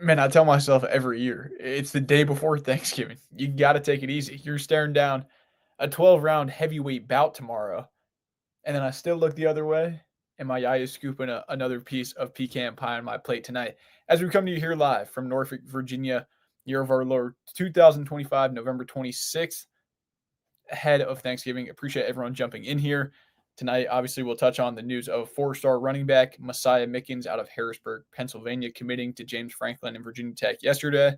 Man, I tell myself every year, it's the day before Thanksgiving. You got to take it easy. You're staring down a 12-round heavyweight bout tomorrow, and then I still look the other way, and my eye is scooping another piece of pecan pie on my plate tonight. As we come to you here live from Norfolk, Virginia, year of our Lord 2025, November 26th, ahead of Thanksgiving. Appreciate everyone jumping in here. Tonight, obviously, we'll touch on the news of four-star running back Messiah Mickens out of Harrisburg, Pennsylvania, committing to James Franklin and Virginia Tech yesterday.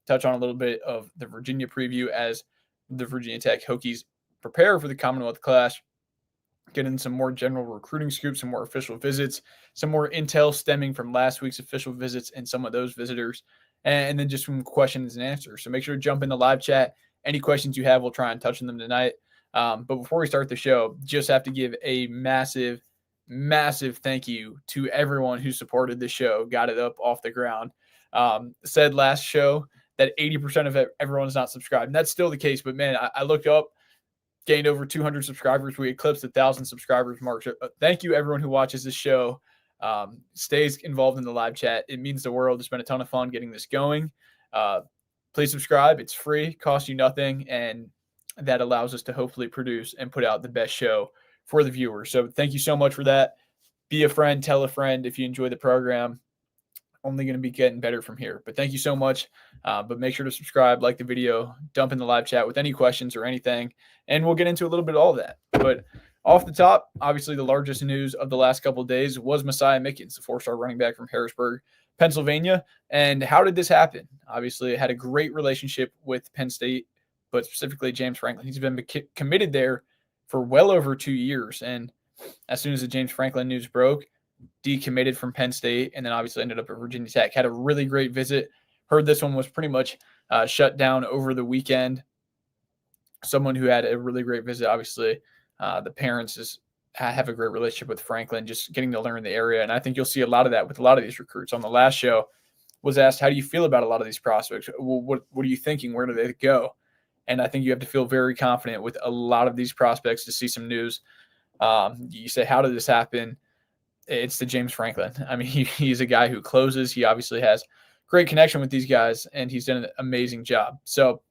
Touch on a little bit of the Virginia preview as the Virginia Tech Hokies prepare for the Commonwealth Clash. Get in some more general recruiting scoops, some more official visits, some more intel stemming from last week's official visits and some of those visitors, and then just some questions and answers. So make sure to jump in the live chat. Any questions you have, we'll try and touch on them tonight. But before we start the show, just have to give a massive, massive thank you to everyone who supported the show, got it up off the ground. Said last show that 80% of everyone's not subscribed. And that's still the case. But man, I looked up, gained over 200 subscribers. We eclipsed the 1,000 subscribers mark. So thank you, everyone who watches this show, stays involved in the live chat. It means the world. It's been a ton of fun getting this going. Please subscribe. It's free, costs you nothing, and that allows us to hopefully produce and put out the best show for the viewers. So thank you so much for that. Be a friend, tell a friend if you enjoy the program. Only going to be getting better from here. But thank you so much. But make sure to subscribe, like the video, dump in the live chat with any questions or anything, and we'll get into a little bit of all of that. But off the top, obviously the largest news of the last couple of days was Messiah Mickens, the four-star running back from Harrisburg, Pennsylvania. And how did this happen? Obviously, it had a great relationship with Penn State, but specifically James Franklin. He's been committed there for well over 2 years. And as soon as the James Franklin news broke, decommitted from Penn State, and then obviously ended up at Virginia Tech. Had a really great visit. Heard this one was pretty much shut down over the weekend. Someone who had a really great visit. Obviously, the parents have a great relationship with Franklin, just getting to learn the area. And I think you'll see a lot of that with a lot of these recruits. On the last show, was asked, how do you feel about a lot of these prospects? What are you thinking? Where do they go? And I think you have to feel very confident with a lot of these prospects to see some news. You say, how did this happen? It's the James Franklin. I mean, he's a guy who closes. He obviously has great connection with these guys, and he's done an amazing job. So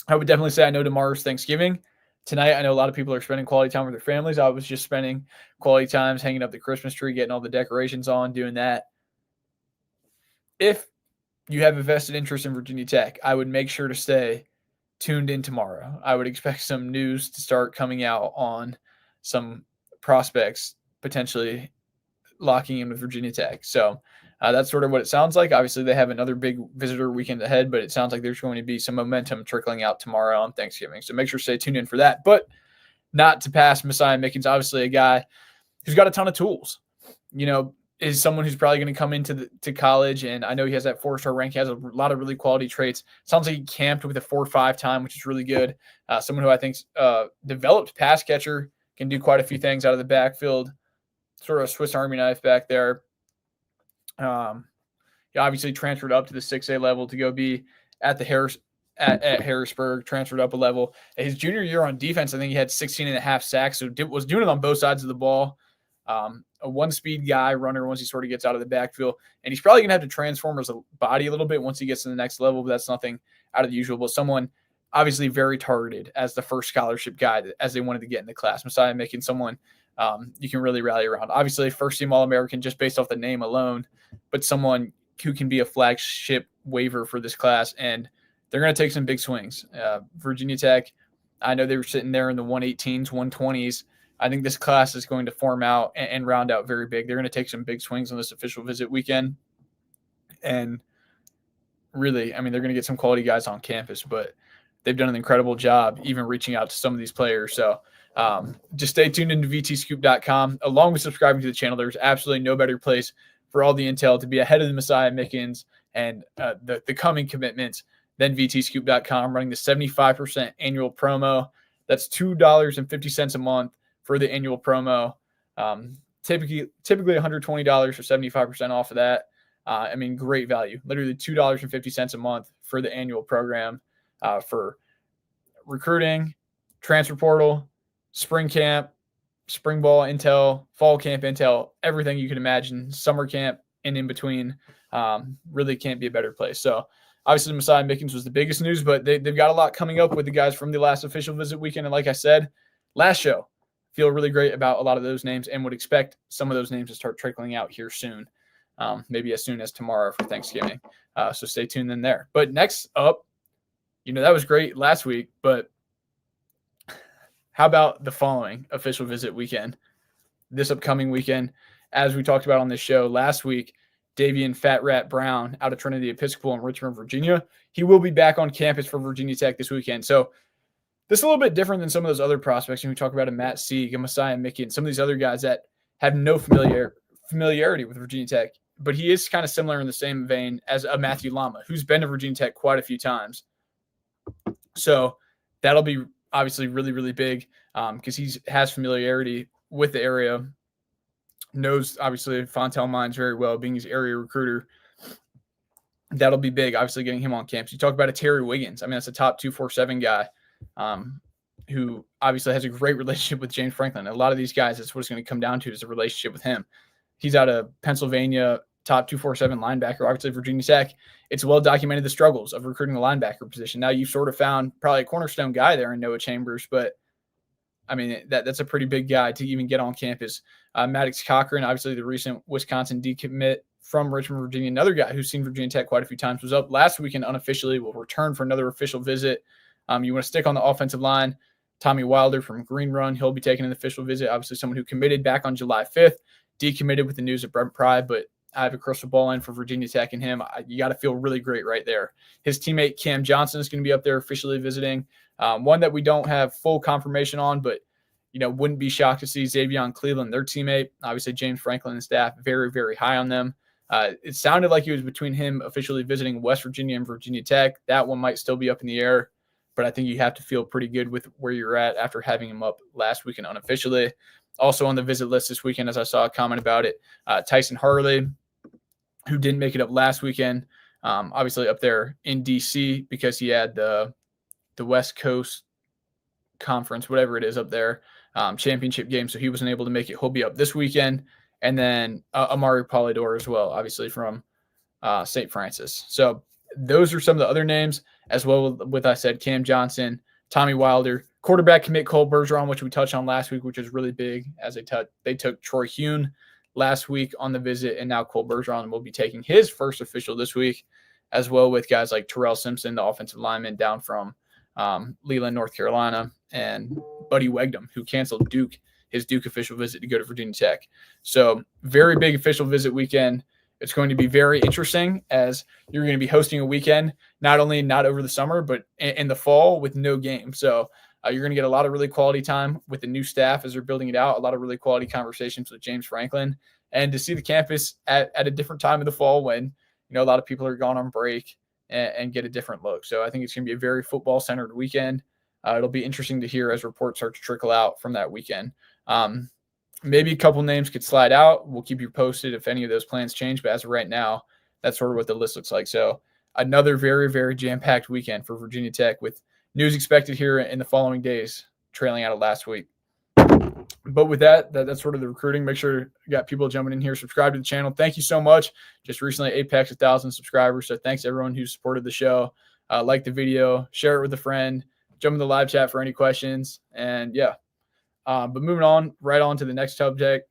I would definitely say I know tomorrow's Thanksgiving. Tonight, I know a lot of people are spending quality time with their families. I was just spending quality times hanging up the Christmas tree, getting all the decorations on, doing that. If you have a vested interest in Virginia Tech, I would make sure to stay tuned in tomorrow. I would expect some news to start coming out on some prospects potentially locking in with Virginia Tech. So that's sort of what it sounds like. Obviously, they have another big visitor weekend ahead, but it sounds like there's going to be some momentum trickling out tomorrow on Thanksgiving. So make sure to stay tuned in for that. But not to pass Messiah Mickens, obviously a guy who's got a ton of tools. You know, is someone who's probably going to come into college, and I know he has that four-star rank. He has a lot of really quality traits. Sounds like he camped with a 4.5 time, which is really good. Someone who I think developed pass catcher, can do quite a few things out of the backfield. Sort of a Swiss Army knife back there. He obviously transferred up to the 6A level to go be at the Harrisburg, transferred up a level. His junior year on defense, I think he had 16.5 sacks, so was doing it on both sides of the ball. A one-speed guy, runner, once he sort of gets out of the backfield. And he's probably going to have to transform his body a little bit once he gets to the next level, but that's nothing out of the usual. But someone obviously very targeted as the first scholarship guy as they wanted to get in the class. Messiah Mickens someone you can really rally around. Obviously, first-team All-American just based off the name alone, but someone who can be a flagship waiver for this class, and they're going to take some big swings. Virginia Tech, I know they were sitting there in the 118s, 120s. I think this class is going to form out and round out very big. They're going to take some big swings on this official visit weekend. And really, I mean, they're going to get some quality guys on campus, but they've done an incredible job even reaching out to some of these players. So just stay tuned into vtscoop.com. Along with subscribing to the channel, there's absolutely no better place for all the intel to be ahead of the Messiah Mickens and the coming commitments than vtscoop.com, running the 75% annual promo. That's $2.50 a month for the annual promo. Typically $120 for 75% off of that. I mean, great value. Literally $2.50 a month for the annual program for recruiting, transfer portal, spring camp, spring ball intel, fall camp intel, everything you can imagine, summer camp and in between. Really can't be a better place. So obviously Messiah Mickens was the biggest news, but they've got a lot coming up with the guys from the last official visit weekend. And like I said, last show, feel really great about a lot of those names and would expect some of those names to start trickling out here soon. Maybe as soon as tomorrow for Thanksgiving. So stay tuned in there. But next up, that was great last week, but how about the following official visit weekend? This upcoming weekend, as we talked about on this show last week, Davian Fat Rat Brown out of Trinity Episcopal in Richmond, Virginia. He will be back on campus for Virginia Tech this weekend. So this is a little bit different than some of those other prospects. When we talk about a Matt Sieg, a Messiah Mickens, some of these other guys that have no familiarity with Virginia Tech. But he is kind of similar in the same vein as a Matthew Lama, who's been to Virginia Tech quite a few times. So that'll be obviously really, really big because he has familiarity with the area, knows obviously Fontel Mines very well, being his area recruiter. That'll be big, obviously getting him on campus. You talk about a Terry Wiggins. I mean, that's a top 247 guy who obviously has a great relationship with James Franklin. A lot of these guys, that's what it's going to come down to is a relationship with him. He's out of Pennsylvania, top 247 linebacker, obviously Virginia Tech. It's well documented the struggles of recruiting the linebacker position. Now you've sort of found probably a cornerstone guy there in Noah Chambers, but I mean, that's a pretty big guy to even get on campus. Maddox Cochran, obviously the recent Wisconsin decommit from Richmond, Virginia, another guy who's seen Virginia Tech quite a few times, was up last weekend unofficially, will return for another official visit. You want to stick on the offensive line, Tommy Wilder from Green Run, he'll be taking an official visit. Obviously someone who committed back on July 5th, decommitted with the news of Brent Pry, but I have a crystal ball in for Virginia Tech and him. You got to feel really great right there. His teammate Cam Johnson is going to be up there officially visiting. One that we don't have full confirmation on, but wouldn't be shocked to see Xavion Cleveland, their teammate. Obviously, James Franklin and staff very, very high on them. It sounded like it was between him officially visiting West Virginia and Virginia Tech. That one might still be up in the air, but I think you have to feel pretty good with where you're at after having him up last weekend unofficially. Also on the visit list this weekend, as I saw a comment about it, Tyson Harley, who didn't make it up last weekend, obviously up there in D.C. because he had the West Coast Conference, whatever it is up there, championship game, so he wasn't able to make it. He'll be up this weekend. And then Amari Polidor as well, obviously from St. Francis. So those are some of the other names, as well with I said, Cam Johnson, Tommy Wilder, quarterback commit Cole Bergeron, which we touched on last week, which is really big, as they took Troy Hune last week on the visit, and now Cole Bergeron will be taking his first official this week, as well with guys like Terrell Simpson, the offensive lineman down from Leland, North Carolina, and Buddy Wegdom, who canceled his Duke official visit to go to Virginia Tech. So very big official visit weekend. It's going to be very interesting as you're going to be hosting a weekend, not only not over the summer, but in the fall with no game. So you're going to get a lot of really quality time with the new staff as they're building it out, a lot of really quality conversations with James Franklin, and to see the campus at a different time of the fall when, a lot of people are gone on break and get a different look. So I think it's going to be a very football-centered weekend. It'll be interesting to hear as reports start to trickle out from that weekend. Maybe a couple names could slide out. We'll keep you posted if any of those plans change. But as of right now, that's sort of what the list looks like. So another very, very jam-packed weekend for Virginia Tech with news expected here in the following days, trailing out of last week. But with that's sort of the recruiting. Make sure you got people jumping in here. Subscribe to the channel. Thank you so much. Just recently apex 1,000 subscribers. So thanks everyone who supported the show. Like the video, share it with a friend, jump in the live chat for any questions. And yeah. But moving on, right on to the next subject,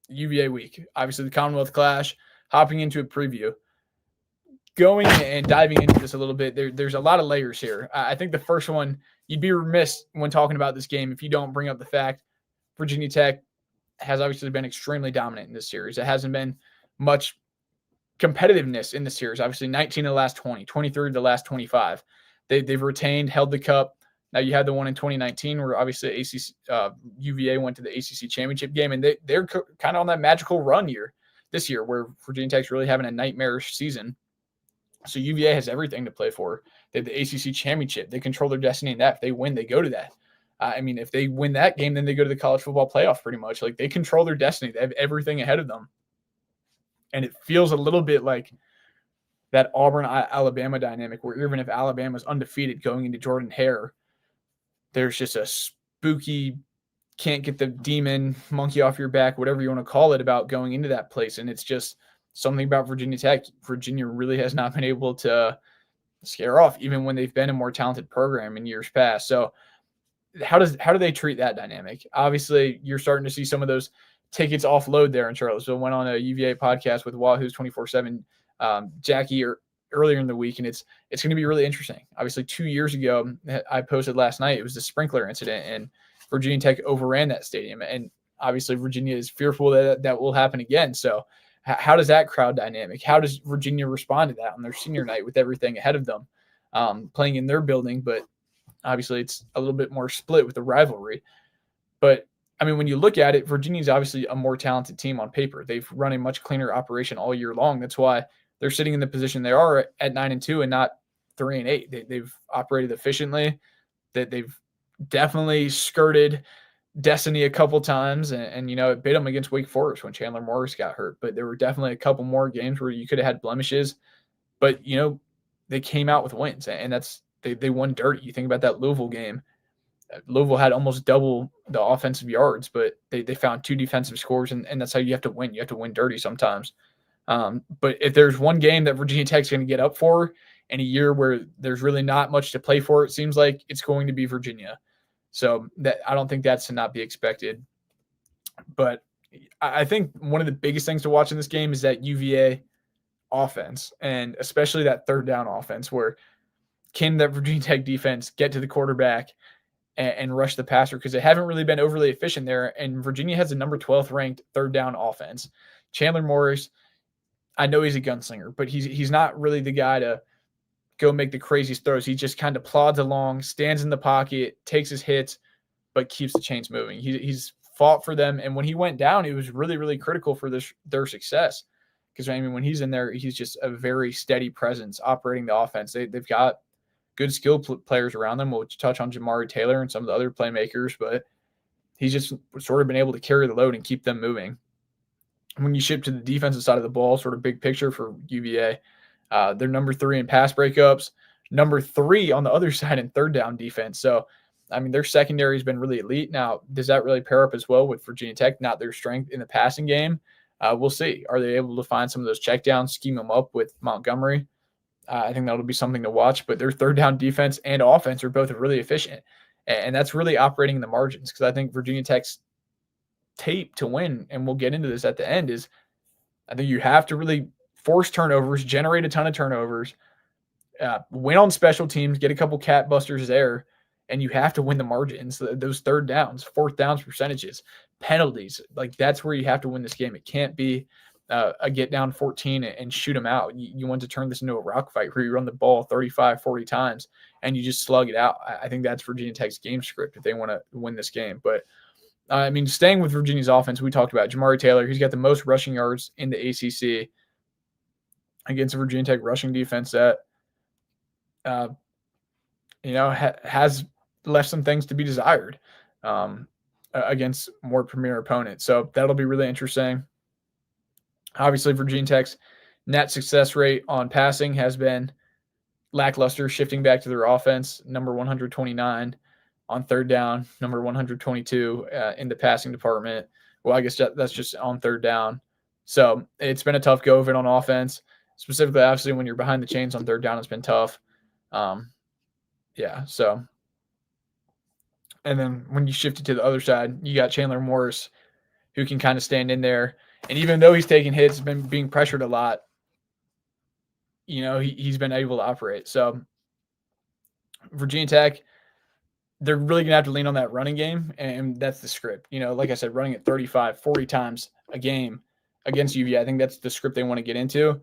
UVA week. Obviously, the Commonwealth Clash, hopping into a preview. Going and diving into this a little bit, there's a lot of layers here. I think the first one, you'd be remiss when talking about this game if you don't bring up the fact Virginia Tech has obviously been extremely dominant in this series. It hasn't been much competitiveness in the series. Obviously, 19 of the last 20, 23 of the last 25. They've retained, held the cup. Now you had the one in 2019 where obviously UVA went to the ACC championship game, and they're kind of on that magical run this year where Virginia Tech's really having a nightmarish season. So UVA has everything to play for. They have the ACC championship. They control their destiny in that. If they win, they go to that. If they win that game, then they go to the college football playoff pretty much. Like, they control their destiny. They have everything ahead of them. And it feels a little bit like that Auburn-Alabama dynamic where even if Alabama's undefeated going into Jordan-Hare, there's just a spooky, can't get the demon monkey off your back, whatever you want to call it, about going into that place. And it's just something about Virginia Tech. Virginia really has not been able to scare off, even when they've been a more talented program in years past. So how do they treat that dynamic? Obviously, you're starting to see some of those tickets offload there in Charlottesville. Went on a UVA podcast with Wahoo's 24/7 Jackie earlier in the week, and it's going to be really interesting. Obviously, 2 years ago, I posted last night, it was the sprinkler incident, and Virginia Tech overran that stadium, and obviously Virginia is fearful that that will happen again. So how does that crowd dynamic? How does Virginia respond to that on their senior night with everything ahead of them, playing in their building, but obviously it's a little bit more split with the rivalry. But I mean, when you look at it, Virginia's obviously a more talented team on paper. They've run a much cleaner operation all year long. That's why they're sitting in the position they are at 9-2 and not 3-8. They've operated efficiently. That they've definitely skirted destiny a couple times, and it bit them against Wake Forest when Chandler Morris got hurt. But there were definitely a couple more games where you could have had blemishes, but they came out with wins, and that's they won dirty. You think about that Louisville game. Louisville had almost double the offensive yards, but they found 2 defensive scores, and that's how you have to win. You have to win dirty sometimes. But if there's one game that Virginia Tech's going to get up for in a year where there's really not much to play for, it seems like it's going to be Virginia. So that I don't think that's to not be expected. But I think one of the biggest things to watch in this game is that UVA offense, and especially that third down offense, where can that Virginia Tech defense get to the quarterback and rush the passer, because they haven't really been overly efficient there. And Virginia has the number 12th ranked third down offense. Chandler Morris, I know he's a gunslinger, but he's not really the guy to go make the craziest throws. He just kind of plods along, stands in the pocket, takes his hits, but keeps the chains moving. He's fought for them, and when he went down, it was really, really critical for their success. Because I mean, when he's in there, he's just a very steady presence operating the offense. They've got good skill players around them. We'll touch on Jamari Taylor and some of the other playmakers, but he's just sort of been able to carry the load and keep them moving. When you shift to the defensive side of the ball, sort of big picture for UVA, they're number 3 in pass breakups, number 3 on the other side in third down defense. So, I mean, their secondary has been really elite. Now, does that really pair up as well with Virginia Tech? Not their strength in the passing game. We'll see. Are they able to find some of those checkdowns, scheme them up with Montgomery? I think that'll be something to watch. But their third down defense and offense are both really efficient. And that's really operating in the margins, because I think Virginia Tech's tape to win, and we'll get into this at the end, is I think you have to really force turnovers, generate a ton of turnovers, win on special teams, get a couple cat busters there, and you have to win the margins, those third downs, fourth downs percentages, penalties. Like, that's where you have to win this game. It can't be a get down 14 and shoot them out. You want to turn this into a rock fight where you run the ball 35, 40 times and you just slug it out. I think that's Virginia Tech's game script if they want to win this game. But I mean, staying with Virginia's offense, we talked about Jamari Taylor. He's got the most rushing yards in the ACC against a Virginia Tech rushing defense that, has left some things to be desired against more premier opponents. So that'll be really interesting. Obviously, Virginia Tech's net success rate on passing has been lackluster, shifting back to their offense, number 129 on third down, number 122 in the passing department. Well, I guess that's just on third down. So it's been a tough go of it on offense, specifically, obviously, when you're behind the chains on third down, it's been tough. So. And then when you shift it to the other side, you got Chandler Morris, who can kind of stand in there. And even though he's taking hits, been being pressured a lot, he's been able to operate. So Virginia Tech, they're really going to have to lean on that running game, and that's the script. Like I said, running it 35, 40 times a game against UVA, I think that's the script they want to get into.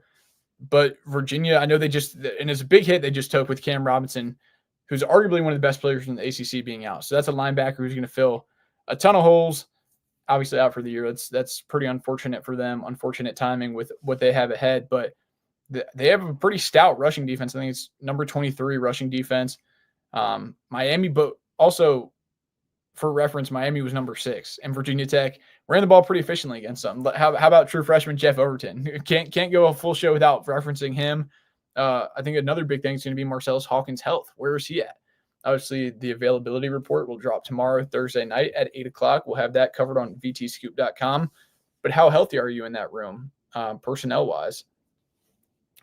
But Virginia, I know and it's a big hit they just took with Cam Robinson, who's arguably one of the best players in the ACC being out. So that's a linebacker who's going to fill a ton of holes, obviously out for the year. That's pretty unfortunate for them, unfortunate timing with what they have ahead. But they have a pretty stout rushing defense. I think it's number 23 rushing defense. Miami, but also for reference, Miami was number 6, and Virginia Tech ran the ball pretty efficiently against them. How about true freshman Jeff Overton? Can't go a full show without referencing him. I think another big thing is going to be Marcellus Hawkins' health. Where is he at? Obviously, the availability report will drop tomorrow, Thursday night at 8 o'clock. We'll have that covered on vtscoop.com. But how healthy are you in that room? personnel-wise.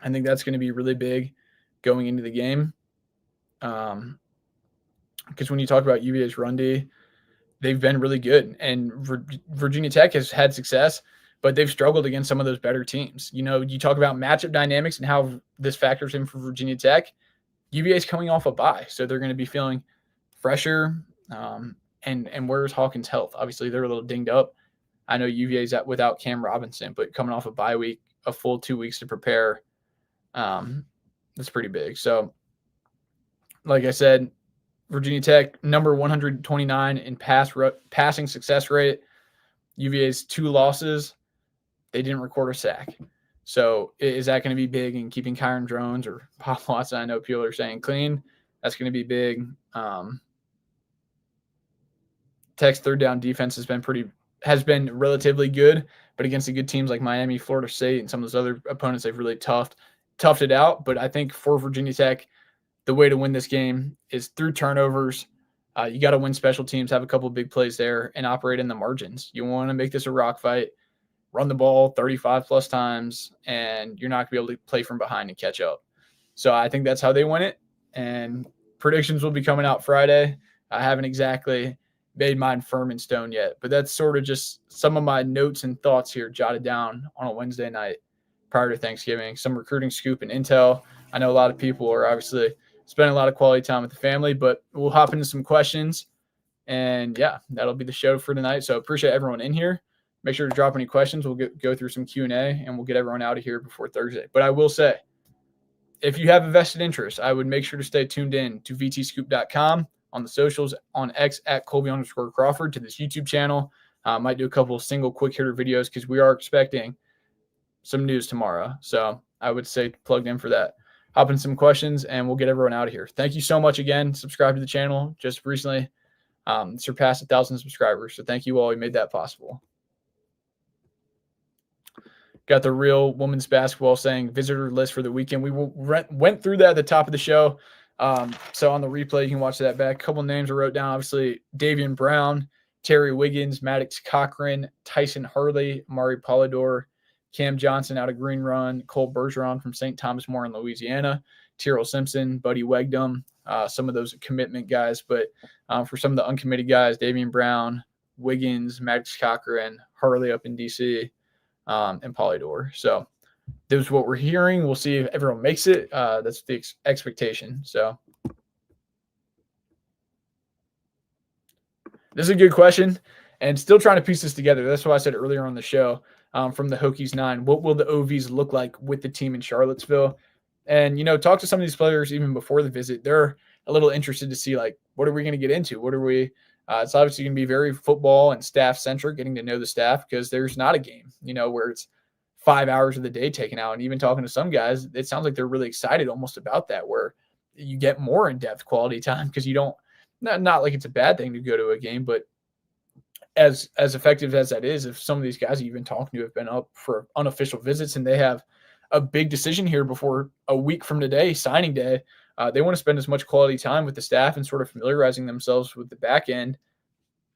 I think that's going to be really big going into the game. Because when you talk about UVA's run D, they've been really good. And Virginia Tech has had success, but they've struggled against some of those better teams. You talk about matchup dynamics and how this factors in for Virginia Tech. UVA is coming off a bye, so they're going to be feeling fresher. And where's Hawkins' health? Obviously, they're a little dinged up. I know UVA's without Cam Robinson, but coming off a bye week, a full 2 weeks to prepare, that's pretty big. So, like I said, Virginia Tech, number 129 in passing success rate. UVA's 2 losses. They didn't record a sack. So is that going to be big in keeping Kyron Drones or Pop Watson? I know people are saying clean. That's going to be big. Tech's third down defense has been relatively good, but against the good teams like Miami, Florida State, and some of those other opponents, they've really toughed it out. But I think for Virginia Tech, the way to win this game is through turnovers. You got to win special teams, have a couple of big plays there, and operate in the margins. You want to make this a rock fight, run the ball 35 plus times, and you're not going to be able to play from behind and catch up. So I think that's how they win it. And predictions will be coming out Friday. I haven't exactly made mine firm in stone yet, but that's sort of just some of my notes and thoughts here jotted down on a Wednesday night prior to Thanksgiving. Some recruiting scoop and intel. I know a lot of people are obviously spending a lot of quality time with the family, but we'll hop into some questions. And yeah, that'll be the show for tonight. So appreciate everyone in here. Make sure to drop any questions. We'll go through some Q&A and we'll get everyone out of here before Thursday. But I will say, if you have a vested interest, I would make sure to stay tuned in to vtscoop.com, on the socials, on X at Kolby_Crawford, to this YouTube channel. Might do a couple of single quick hitter videos because we are expecting some news tomorrow. So I would say plugged in for that. Hop in some questions and we'll get everyone out of here. Thank you so much again. Subscribe to the channel. Just recently surpassed 1,000 subscribers. So thank you all. You made that possible. Got the Real Women's Basketball saying visitor list for the weekend. We went through that at the top of the show. So on the replay, you can watch that back. A couple names I wrote down. Obviously, Davian Brown, Terry Wiggins, Maddox Cochran, Tyson Hurley, Mari Polidor, Cam Johnson out of Green Run, Cole Bergeron from St. Thomas More in Louisiana, Tyrell Simpson, Buddy Wegdom, some of those commitment guys. But for some of the uncommitted guys, Davian Brown, Wiggins, Maddox Cochran, Hurley up in D.C., and Polidor. So this is what we're hearing. We'll see if everyone makes it. That's the expectation. So this is a good question, and still trying to piece this together. That's why I said earlier on the show, from the Hokies 9, what will the OVs look like with the team in Charlottesville? And, talk to some of these players even before the visit. They're a little interested to see, like, what are we going to get into? What are we it's obviously going to be very football and staff-centric, getting to know the staff, because there's not a game, where it's 5 hours of the day taken out. And even talking to some guys, it sounds like they're really excited almost about that, where you get more in-depth quality time because you don't – not like it's a bad thing to go to a game, but as effective as that is, if some of these guys you've been talking to have been up for unofficial visits and they have a big decision here before a week from today, signing day, they want to spend as much quality time with the staff and sort of familiarizing themselves with the back end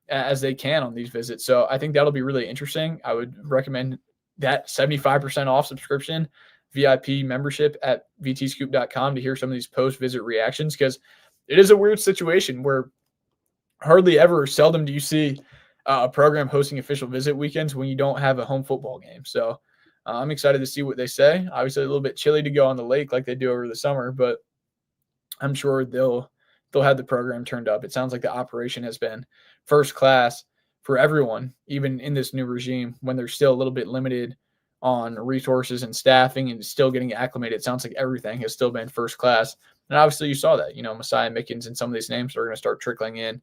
as they can on these visits. So I think that'll be really interesting. I would recommend that 75% off subscription, VIP membership at vtscoop.com to hear some of these post-visit reactions, because it is a weird situation where seldom do you see a program hosting official visit weekends when you don't have a home football game. So I'm excited to see what they say. Obviously a little bit chilly to go on the lake like they do over the summer, but I'm sure they'll have the program turned up. It sounds like the operation has been first class for everyone, even in this new regime, when they're still a little bit limited on resources and staffing and still getting acclimated. It sounds like everything has still been first class. And obviously you saw that, Messiah Mickens and some of these names are going to start trickling in.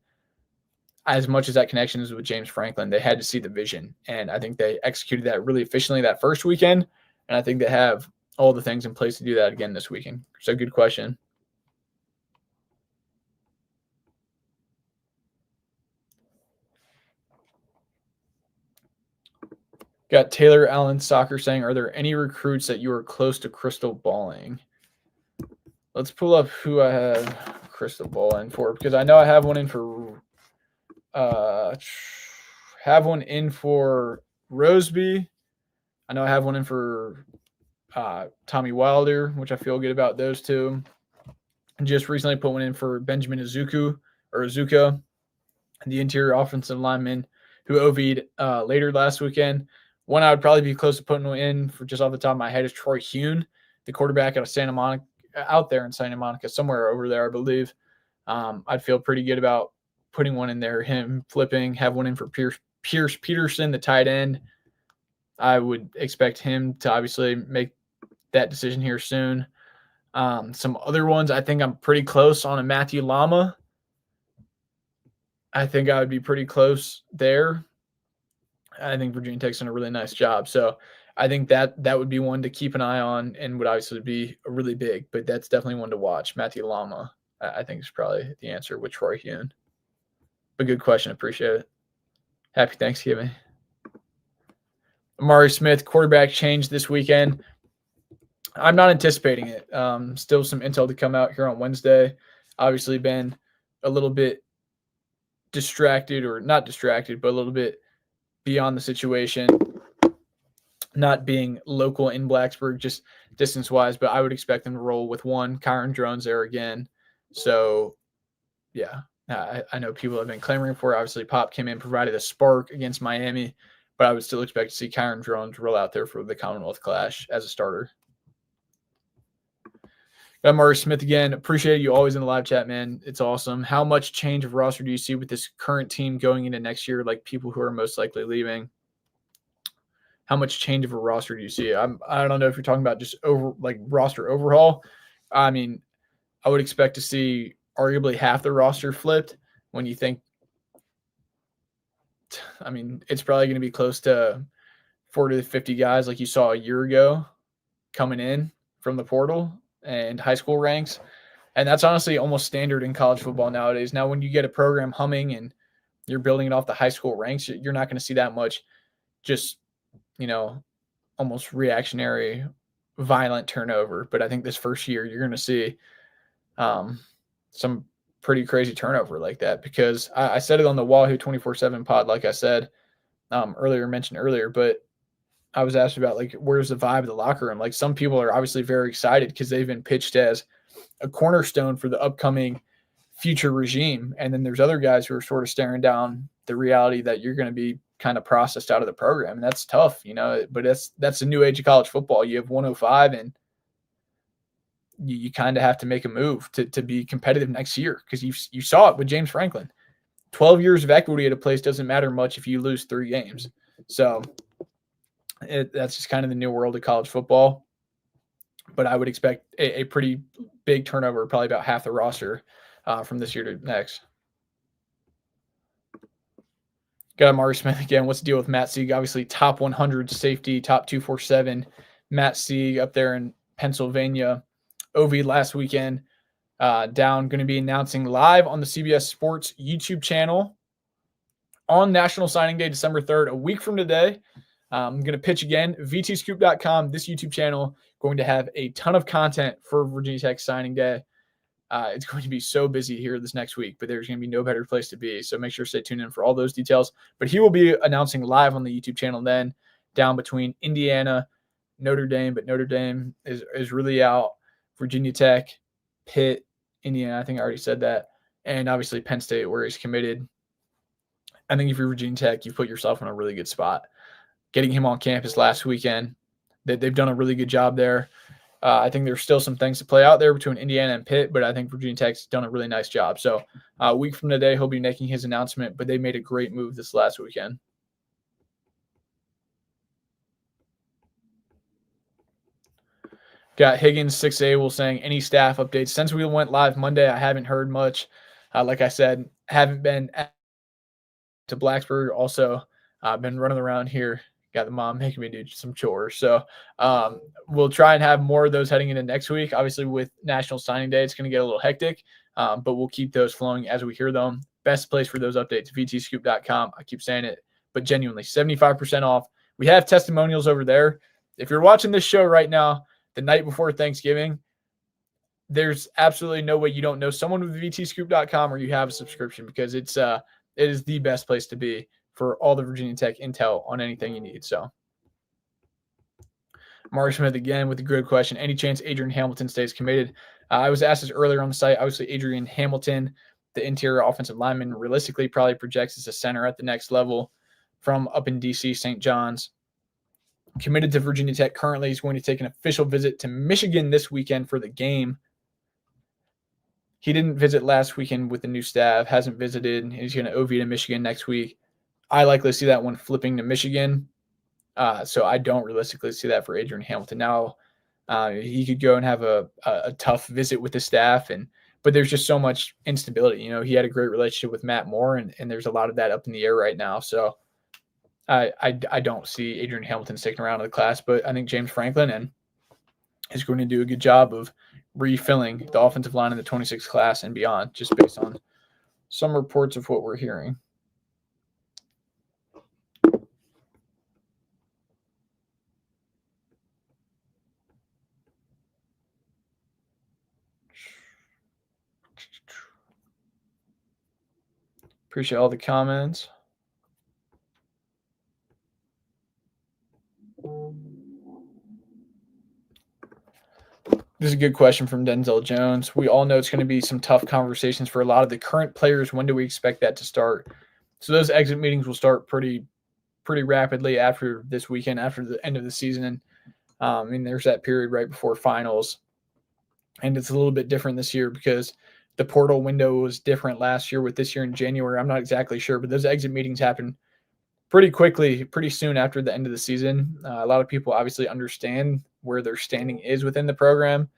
As much as that connection is with James Franklin, they had to see the vision. And I think they executed that really efficiently that first weekend. And I think they have all the things in place to do that again this weekend. So good question. Got Taylor Allen Soccer saying, are there any recruits that you are close to crystal balling? Let's pull up who I have crystal balling for, because I know I have one in for Roseby. I know I have one in for Tommy Wilder, which I feel good about those two. And just recently put one in for Benjamin Azuka, the interior offensive lineman who OV'd later last weekend. One I would probably be close to putting in for just off the top of my head is Troy Hune, the quarterback out of Santa Monica, out there in Santa Monica, somewhere over there, I believe. I'd feel pretty good about putting one in there. Him flipping, have one in for Pierce Peterson, the tight end. I would expect him to obviously make that decision here soon. Some other ones, I think I'm pretty close on a Matthew Lama. I think I would be pretty close there. I think Virginia Tech's done a really nice job. So I think that would be one to keep an eye on and would obviously be really big, but that's definitely one to watch. Matthew Lama, I think is probably the answer with Troy Hune. But good question. Appreciate it. Happy Thanksgiving. Amari Smith, quarterback change this weekend. I'm not anticipating it. Still some intel to come out here on Wednesday. Obviously been a little bit distracted, or not distracted, but a little bit beyond the situation, not being local in Blacksburg, just distance-wise, but I would expect them to roll with one. Kyron Drones there again. So, yeah, I know people have been clamoring for it. Obviously, Pop came in, provided a spark against Miami, but I would still expect to see Kyron Drones roll out there for the Commonwealth Clash as a starter. Got Murray Smith again. Appreciate you always in the live chat, man. It's awesome. How much change of roster do you see with this current team going into next year, like people who are most likely leaving? How much change of a roster do you see? I don't know if you're talking about just roster overhaul. I mean, I would expect to see arguably half the roster flipped when you think, I mean, it's probably going to be close to 40 to 50 guys like you saw a year ago coming in from the portal and high school ranks. And that's honestly almost standard in college football nowadays. Now, when you get a program humming and you're building it off the high school ranks, you're not going to see that much just, almost reactionary, violent turnover. But I think this first year, you're going to see some pretty crazy turnover like that, because I said it on the Wahoo 24/7 pod, like I said mentioned earlier, but I was asked about, like, where's the vibe of the locker room? Like, some people are obviously very excited because they've been pitched as a cornerstone for the upcoming future regime. And then there's other guys who are sort of staring down the reality that you're going to be kind of processed out of the program. And that's tough, but that's the new age of college football. You have 105 and you kind of have to make a move to be competitive next year, because you saw it with James Franklin. 12 years of equity at a place doesn't matter much if you lose 3 games. So that's just kind of the new world of college football. But I would expect a pretty big turnover, probably about half the roster from this year to next. Got Amari Smith again. What's the deal with Matt Sieg? Obviously, top 100 safety, top 247. Matt Sieg up there in Pennsylvania. OV last weekend. Down, going to be announcing live on the CBS Sports YouTube channel on National Signing Day, December 3rd, a week from today. I'm going to pitch again. VTscoop.com, this YouTube channel, going to have a ton of content for Virginia Tech signing day. It's going to be so busy here this next week, but there's going to be no better place to be. So make sure to stay tuned in for all those details. But he will be announcing live on the YouTube channel then, down between Indiana, Notre Dame, but Notre Dame is really out. Virginia Tech, Pitt, Indiana, I think I already said that. And obviously Penn State, where he's committed. I think if you're Virginia Tech, you've put yourself in a really good spot. Getting him on campus last weekend, they've done a really good job there. I think there's still some things to play out there between Indiana and Pitt, but I think Virginia Tech's done a really nice job. So a week from today, he'll be making his announcement, but they made a great move this last weekend. Got Higgins 6A will saying, any staff updates? Since we went live Monday, I haven't heard much. Like I said, haven't been to Blacksburg. Also, been running around here. Got the mom making me do some chores. So we'll try and have more of those heading into next week. Obviously, with National Signing Day, it's going to get a little hectic, but we'll keep those flowing as we hear them. Best place for those updates, vtscoop.com. I keep saying it, but genuinely, 75% off. We have testimonials over there. If you're watching this show right now, the night before Thanksgiving, there's absolutely no way you don't know someone with vtscoop.com or you have a subscription, because it is the best place to be for all the Virginia Tech intel on anything you need. So Mark Smith again with a good question. Any chance Adrian Hamilton stays committed? I was asked this earlier on the site. Obviously, Adrian Hamilton, the interior offensive lineman, realistically probably projects as a center at the next level from up in D.C., St. John's. Committed to Virginia Tech currently. He's going to take an official visit to Michigan this weekend for the game. He didn't visit last weekend with the new staff, hasn't visited. He's going to OV to Michigan next week. I likely see that one flipping to Michigan. So I don't realistically see that for Adrian Hamilton. Now, he could go and have a tough visit with the staff, but there's just so much instability. You know, he had a great relationship with Matt Moore, and there's a lot of that up in the air right now. So I don't see Adrian Hamilton sticking around in the class, but I think James Franklin is going to do a good job of refilling the offensive line in the 26 class and beyond, just based on some reports of what we're hearing. Appreciate all the comments. This is a good question from Denzel Jones. We all know it's going to be some tough conversations for a lot of the current players. When do we expect that to start? So those exit meetings will start pretty rapidly after this weekend, after the end of the season. And there's that period right before finals. And it's a little bit different this year because the portal window was different last year with this year in January. I'm not exactly sure, but those exit meetings happen pretty quickly, pretty soon after the end of the season. A lot of people obviously understand where their standing is within the program.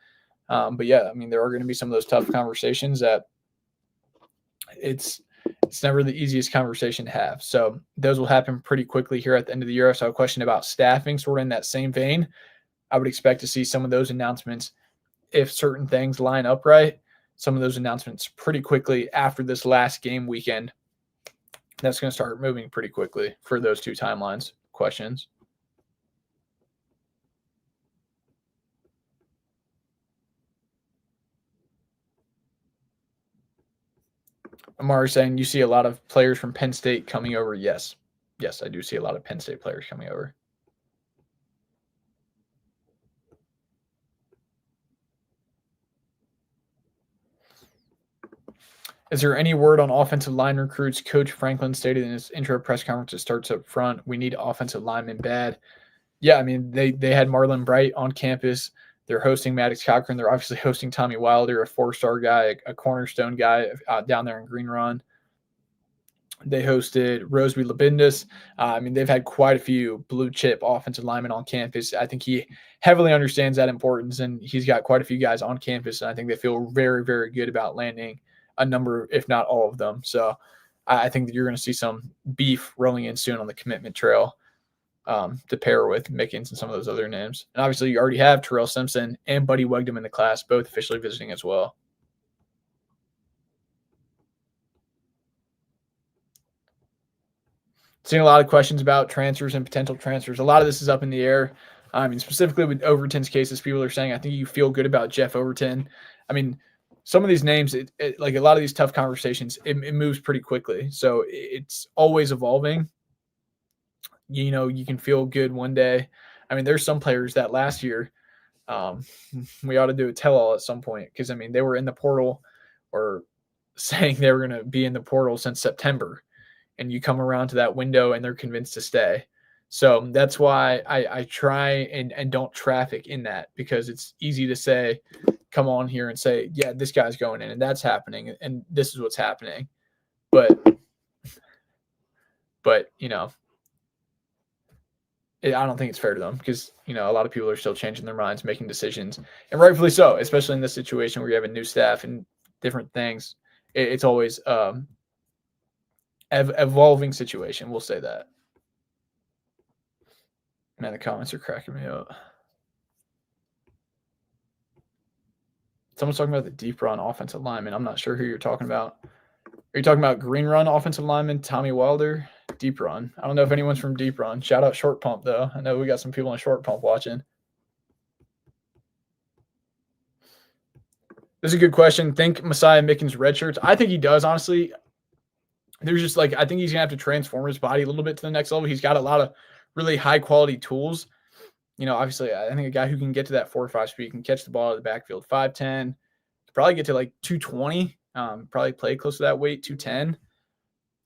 But yeah, I mean, there are going to be some of those tough conversations that it's never the easiest conversation to have. So those will happen pretty quickly here at the end of the year. I saw a question about staffing, sort of in that same vein. I would expect to see some of those announcements, if certain things line up right, some of those announcements pretty quickly after this last game weekend. That's going to start moving pretty quickly for those two timelines questions. Amari saying you see a lot of players from Penn State coming over. Yes, I do see a lot of Penn State players coming over. Is there any word on offensive line recruits? Coach Franklin stated in his intro press conference it starts up front. We need offensive linemen bad. Yeah, I mean, they had Marlon Bright on campus. They're hosting Maddox Cochran. They're obviously hosting Tommy Wilder, a four-star guy, a cornerstone guy down there in Green Run. They hosted Roseby Labindus. I mean, they've had quite a few blue-chip offensive linemen on campus. I think he heavily understands that importance, and he's got quite a few guys on campus, and I think they feel very, very good about landing a number, if not all of them. So I think that you're going to see some beef rolling in soon on the commitment trail to pair with Mickens and some of those other names. And obviously you already have Terrell Simpson and Buddy Wegdom in the class, both officially visiting as well. Seeing a lot of questions about transfers and potential transfers. A lot of this is up in the air. I mean, specifically with Overton's cases, people are saying, I think you feel good about Jeff Overton. I mean, some of these names, like a lot of these tough conversations, it moves pretty quickly. So it's always evolving. You know, you can feel good one day. I mean, there's some players that last year we ought to do a tell-all at some point because, I mean, they were in the portal or saying they were going to be in the portal since September, and you come around to that window and they're convinced to stay. So that's why I try and don't traffic in that, because it's easy to say, come on here and say, yeah, this guy's going in and that's happening and this is what's happening. But you know, I don't think it's fair to them because, you know, a lot of people are still changing their minds, making decisions, and rightfully so, especially in this situation where you have a new staff and different things. It's always evolving situation. We'll say that. Man, the comments are cracking me up. Someone's talking about the deep run offensive lineman. I'm not sure who you're talking about. Are you talking about green run offensive lineman, Tommy Wilder? Deep run. I don't know if anyone's from deep run. Shout out short pump, though. I know we got some people on short pump watching. This is a good question. Think Messiah Mickens redshirts? I think he does, honestly. There's just I think he's going to have to transform his body a little bit to the next level. He's got a lot of really high quality tools. Obviously, I think a guy who can get to that 4 or 5 speed, can catch the ball out of the backfield, 5'10", probably get to like 220, probably play close to that weight, 210.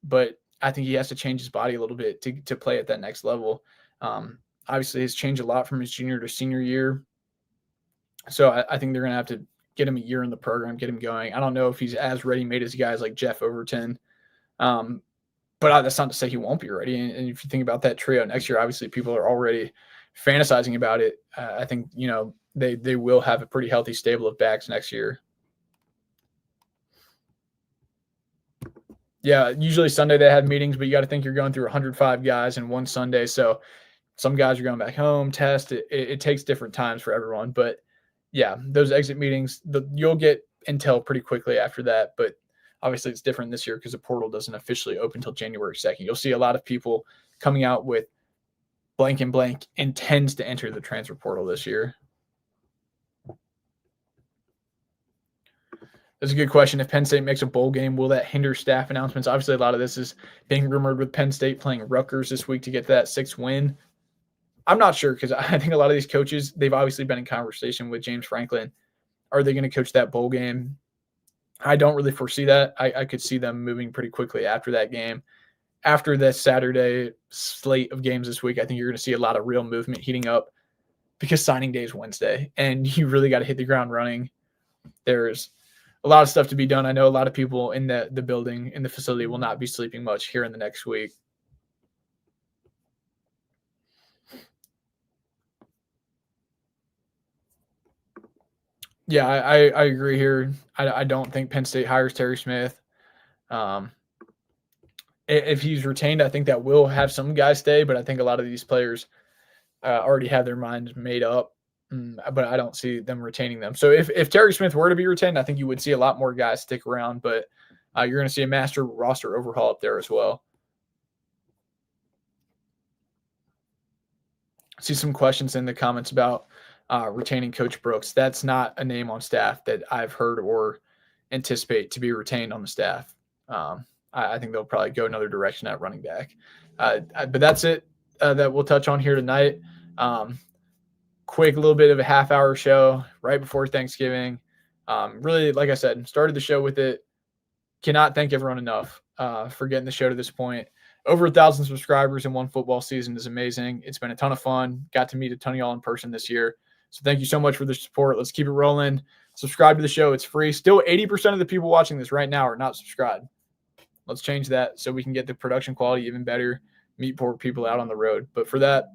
But I think he has to change his body a little bit to play at that next level. Obviously, he's changed a lot from his junior to senior year. So I think they're going to have to get him a year in the program, get him going. I don't know if he's as ready-made as guys like Jeff Overton. But that's not to say he won't be ready. And if you think about that trio next year, obviously people are already fantasizing about it. I think, they will have a pretty healthy stable of backs next year. Yeah, usually Sunday they have meetings, but you got to think you're going through 105 guys in one Sunday. So some guys are going back home, test. It takes different times for everyone. But yeah, those exit meetings, you'll get intel pretty quickly after that. But obviously it's different this year because the portal doesn't officially open until January 2nd. You'll see a lot of people coming out with blank and blank intends to enter the transfer portal this year. That's a good question. If Penn State makes a bowl game, will that hinder staff announcements? Obviously, a lot of this is being rumored with Penn State playing Rutgers this week to get that 6th win. I'm not sure because I think a lot of these coaches, they've obviously been in conversation with James Franklin. Are they going to coach that bowl game? I don't really foresee that. I could see them moving pretty quickly after that game. After this Saturday slate of games this week, I think you're going to see a lot of real movement heating up because signing day is Wednesday, and you really got to hit the ground running. There's a lot of stuff to be done. I know a lot of people in the building, in the facility, will not be sleeping much here in the next week. Yeah, I agree here. I don't think Penn State hires Terry Smith. If he's retained, I think that will have some guys stay, but I think a lot of these players already have their minds made up. But I don't see them retaining them. So if Terry Smith were to be retained, I think you would see a lot more guys stick around, but you're going to see a master roster overhaul up there as well. I see some questions in the comments about retaining Coach Brooks. That's not a name on staff that I've heard or anticipate to be retained on the staff. I think they'll probably go another direction at running back. But that's it that we'll touch on here tonight. Quick little bit of a half-hour show right before Thanksgiving. Really, like I said, started the show with it. Cannot thank everyone enough for getting the show to this point. Over 1,000 subscribers in one football season is amazing. It's been a ton of fun. Got to meet a ton of y'all in person this year. So thank you so much for the support. Let's keep it rolling. Subscribe to the show. It's free. Still 80% of the people watching this right now are not subscribed. Let's change that so we can get the production quality even better, meet more people out on the road. But for that,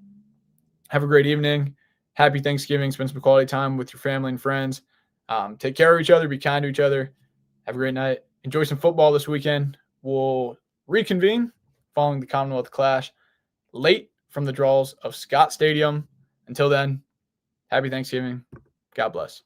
have a great evening. Happy Thanksgiving. Spend some quality time with your family and friends. Take care of each other. Be kind to each other. Have a great night. Enjoy some football this weekend. We'll reconvene following the Commonwealth Clash late from the draws of Scott Stadium. Until then, happy Thanksgiving. God bless.